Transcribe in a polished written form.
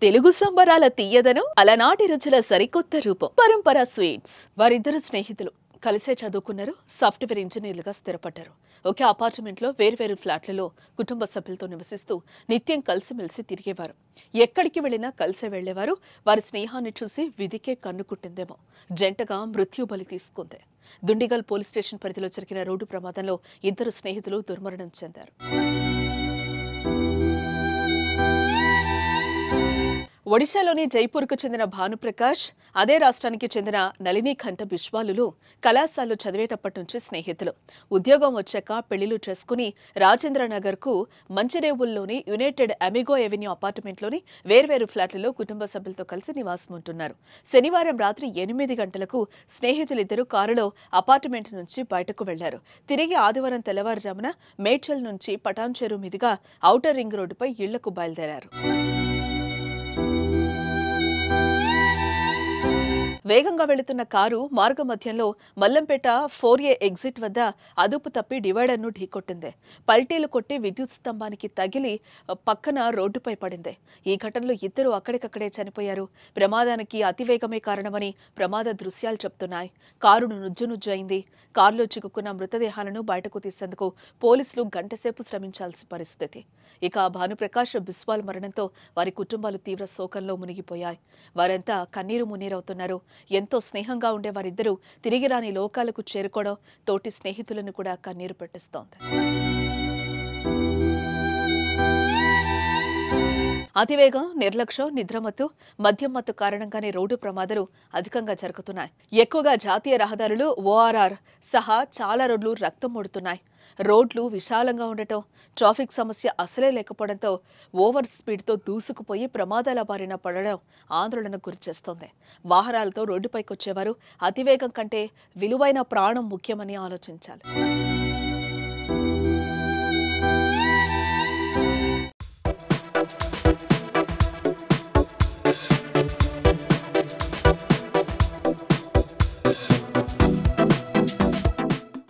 తెలుగు సంబరాల తీయదనం అలనాటి రుచుల సరికొత్త రూపం పరంపర స్వీట్స్. వారిద్దరు స్నేహితులు కలిసే చదువుకున్నారు. సాఫ్ట్వేర్ ఇంజనీర్లుగా స్థిరపడ్డారు. ఒకే అపార్ట్మెంట్లో వేర్వేరు ఫ్లాట్లలో కుటుంబ సభ్యులతో నివసిస్తూ నిత్యం కలిసిమెలిసి తిరిగేవారు. ఎక్కడికి వెళ్లినా కలిసే వెళ్లేవారు. వారి స్నేహాన్ని చూసి విధికే కన్ను కుట్టిందేమో జంటగా మృత్యు బలి తీసుకుంది. దుండిగల్ పోలీస్ స్టేషన్ పరిధిలో జరిగిన రోడ్డు ప్రమాదంలో ఇద్దరు స్నేహితులు దుర్మరణం చెందారు. ఒడిశాలోని జైపూర్కు చెందిన భానుప్రకాష్, అదే రాష్ట్రానికి చెందిన నళినీకంఠ బిశ్వాలులు కళాశాలలో చదివేటప్పటి నుంచి స్నేహితులు. ఉద్యోగం వచ్చాక పెళ్లిళ్లు చేసుకుని రాజేంద్రనగర్కు మంచిరేవుల్లోని యునైటెడ్ అమిగో ఎవెన్యూ అపార్ట్మెంట్లోని వేర్వేరు ఫ్లాట్లలో కుటుంబ సభ్యులతో కలిసి నివాసం ఉంటున్నారు. శనివారం రాత్రి 8 గంటలకు స్నేహితులిద్దరూ కారులో అపార్ట్మెంట్ నుంచి బయటకు వెళ్లారు. తిరిగి ఆదివారం తెల్లవారుజామున మేడ్చల్ నుంచి పటాన్చెరు మీదుగా ఔటర్ రింగ్ రోడ్డుపై ఇళ్లకు బయలుదేరారు. వేగంగా వెళుతున్న కారు మార్గమధ్యంలో మల్లంపేట 4A ఎగ్జిట్ వద్ద అదుపు తప్పి డివైడర్ను ఢీకొట్టింది. పల్టీలు కొట్టి విద్యుత్ స్తంభానికి తగిలి పక్కన రోడ్డుపై పడింది. ఈ ఘటనలో ఇద్దరు అక్కడికక్కడే చనిపోయారు. ప్రమాదానికి అతివేగమే కారణమని ప్రమాద దృశ్యాలు చెప్తున్నాయి. కారును నుజ్జునుజ్జు అయింది. కారులో చిక్కుకున్న మృతదేహాలను బయటకు తీసేందుకు పోలీసులు గంటసేపు శ్రమించాల్సిన పరిస్థితి. ఇక భానుప్రకాష్ బిస్వాల్ మరణంతో వారి కుటుంబాలు తీవ్ర శోకంలో మునిగిపోయాయి. వారంతా కన్నీరు మున్నీరవుతున్నారు. ఎంతో స్నేహంగా ఉండే వారిద్దరూ తిరిగి రాని లోకాలకు చేరుకోవడం తోటి స్నేహితులను కూడా కన్నీరు పెట్టిస్తోంది. అతివేగం, నిర్లక్ష్యం, నిద్రమత్తు, మద్యం మత్తు కారణంగానే రోడ్డు ప్రమాదాలు అధికంగా జరుగుతున్నాయి. ఎక్కువగా జాతీయ రహదారులు, ఓఆర్ఆర్ సహా చాలా రోడ్లు రక్తం మూడుతున్నాయి. రోడ్లు విశాలంగా ఉండటం, ట్రాఫిక్ సమస్య అసలే లేకపోవడంతో ఓవర్ స్పీడ్తో దూసుకుపోయి ప్రమాదాల బారిన పడడం ఆందోళనకు గురిచేస్తోంది. వాహనాలతో రోడ్డుపైకొచ్చేవారు అతివేగం కంటే విలువైన ప్రాణం ముఖ్యమని ఆలోచించాలి.